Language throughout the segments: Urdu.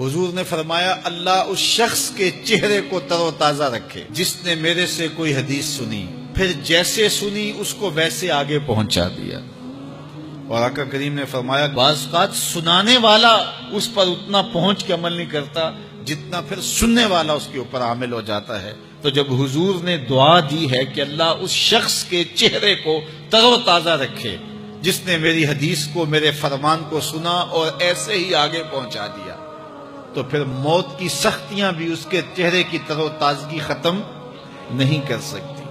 حضور نے فرمایا اللہ اس شخص کے چہرے کو تر و تازہ رکھے جس نے میرے سے کوئی حدیث سنی، پھر جیسے سنی اس کو ویسے آگے پہنچا دیا۔ اور آقا کریم نے فرمایا بعض اوقات سنانے والا اس پر اتنا پہنچ کے عمل نہیں کرتا جتنا پھر سننے والا اس کے اوپر عامل ہو جاتا ہے۔ تو جب حضور نے دعا دی ہے کہ اللہ اس شخص کے چہرے کو تر و تازہ رکھے جس نے میری حدیث کو، میرے فرمان کو سنا اور ایسے ہی آگے پہنچا دیا، تو پھر موت کی سختیاں بھی اس کے چہرے کی تر و تازگی ختم نہیں کر سکتی،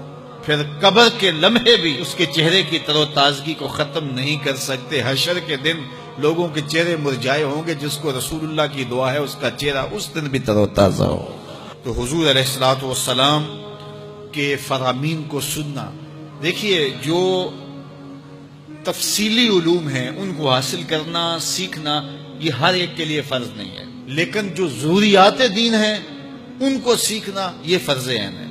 پھر قبر کے لمحے بھی اس کے چہرے کی تر و تازگی کو ختم نہیں کر سکتے۔ حشر کے دن لوگوں کے چہرے مرجھائے ہوں گے، جس کو رسول اللہ کی دعا ہے اس کا چہرہ اس دن بھی تر و تازہ ہو۔ تو حضور علیہ الصلوۃ والسلام کے فرامین کو سننا، دیکھیے جو تفصیلی علوم ہیں ان کو حاصل کرنا، سیکھنا، یہ ہر ایک کے لیے فرض نہیں ہے، لیکن جو ضروریات دین ہیں ان کو سیکھنا یہ فرض عین ہے،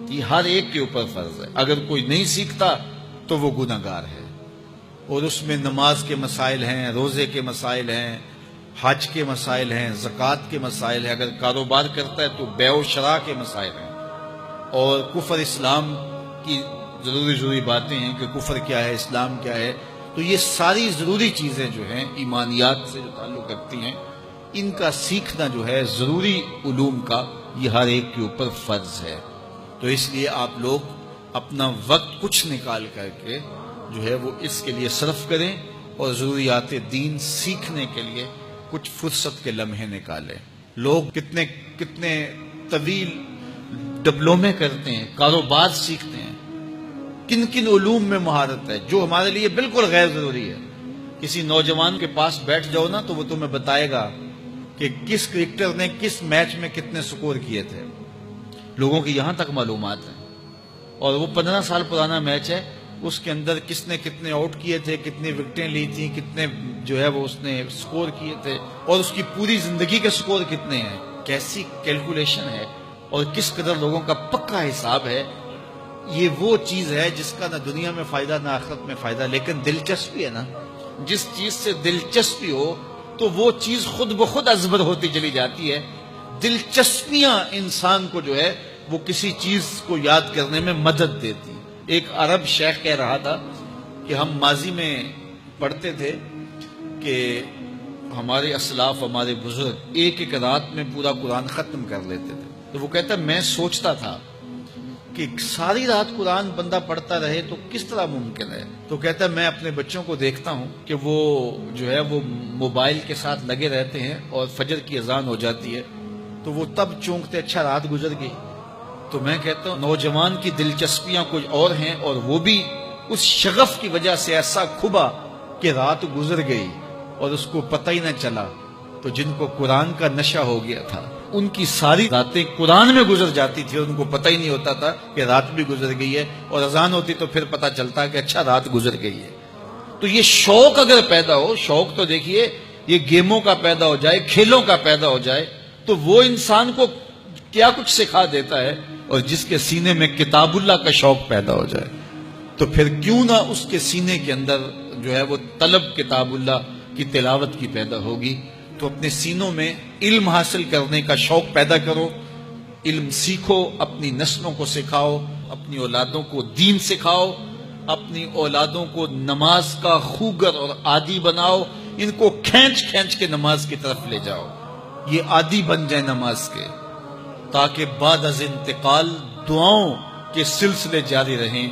یہ ہر ایک کے اوپر فرض ہے۔ اگر کوئی نہیں سیکھتا تو وہ گناہگار ہے، اور اس میں نماز کے مسائل ہیں، روزے کے مسائل ہیں، حج کے مسائل ہیں، زکوٰۃ کے مسائل ہیں، اگر کاروبار کرتا ہے تو بیع و شراء کے مسائل ہیں، اور کفر اسلام کی ضروری باتیں ہیں کہ کفر کیا ہے، اسلام کیا ہے۔ تو یہ ساری ضروری چیزیں جو ہیں ایمانیات سے جو تعلق رکھتی ہیں، ان کا سیکھنا جو ہے ضروری علوم کا، یہ ہر ایک کے اوپر فرض ہے۔ تو اس لیے آپ لوگ اپنا وقت کچھ نکال کر کے جو ہے وہ اس کے لیے صرف کریں، اور ضروریات دین سیکھنے کے لیے کچھ فرصت کے لمحے نکالیں۔ لوگ کتنے طویل ڈپلومے کرتے ہیں، کاروبار سیکھتے ہیں، کن علوم میں مہارت ہے جو ہمارے لیے بالکل غیر ضروری ہے۔ کسی نوجوان کے پاس بیٹھ جاؤ نا تو وہ تمہیں بتائے گا کہ کس کرکٹر نے کس میچ میں کتنے سکور کیے تھے، لوگوں کی یہاں تک معلومات ہیں، اور وہ 15 سال پرانا میچ ہے، اس کے اندر کس نے کتنے آؤٹ کیے تھے، کتنی وکٹیں لی تھیں، کتنے جو ہے وہ اس نے سکور کیے تھے، اور اس کی پوری زندگی کے سکور کتنے ہیں، کیسی کیلکولیشن ہے، اور کس قدر لوگوں کا پکا حساب ہے۔ یہ وہ چیز ہے جس کا نہ دنیا میں فائدہ نہ آخرت میں فائدہ، لیکن دلچسپی ہے نا، جس چیز سے دلچسپی ہو تو وہ چیز خود بخود ازبر ہوتی چلی جاتی ہے۔ دلچسپیاں انسان کو جو ہے وہ کسی چیز کو یاد کرنے میں مدد دیتی۔ ایک عرب شیخ کہہ رہا تھا کہ ہم ماضی میں پڑھتے تھے کہ ہمارے اسلاف، ہمارے بزرگ ایک رات میں پورا قرآن ختم کر لیتے تھے، تو وہ کہتا میں سوچتا تھا کہ ساری رات قرآن بندہ پڑھتا رہے تو کس طرح ممکن ہے؟ تو کہتا ہے میں اپنے بچوں کو دیکھتا ہوں کہ وہ جو ہے وہ موبائل کے ساتھ لگے رہتے ہیں، اور فجر کی اذان ہو جاتی ہے تو وہ تب چونکتے اچھا رات گزر گئی۔ تو میں کہتا ہوں نوجوان کی دلچسپیاں کچھ اور ہیں، اور وہ بھی اس شغف کی وجہ سے ایسا کھبا کہ رات گزر گئی اور اس کو پتہ ہی نہ چلا۔ تو جن کو قرآن کا نشہ ہو گیا تھا ان کی ساری راتیں قرآن میں گزر جاتی تھی، اور ان کو پتہ ہی نہیں ہوتا تھا کہ رات بھی گزر گئی ہے، اور اذان ہوتی تو پھر پتہ چلتا کہ اچھا رات گزر گئی ہے۔ تو یہ شوق اگر پیدا ہو، شوق تو دیکھیے یہ گیموں کا پیدا ہو جائے، کھیلوں کا پیدا ہو جائے، تو وہ انسان کو کیا کچھ سکھا دیتا ہے، اور جس کے سینے میں کتاب اللہ کا شوق پیدا ہو جائے تو پھر کیوں نہ اس کے سینے کے اندر جو ہے وہ طلب کتاب اللہ کی تلاوت کی پیدا ہوگی۔ تو اپنے سینوں میں علم حاصل کرنے کا شوق پیدا کرو، علم سیکھو، اپنی نسلوں کو سکھاؤ، اپنی اولادوں کو دین سکھاؤ، اپنی اولادوں کو نماز کا خوگر اور عادی بناؤ، ان کو کھینچ کھینچ کے نماز کی طرف لے جاؤ، یہ عادی بن جائے نماز کے، تاکہ بعد از انتقال دعاؤں کے سلسلے جاری رہیں۔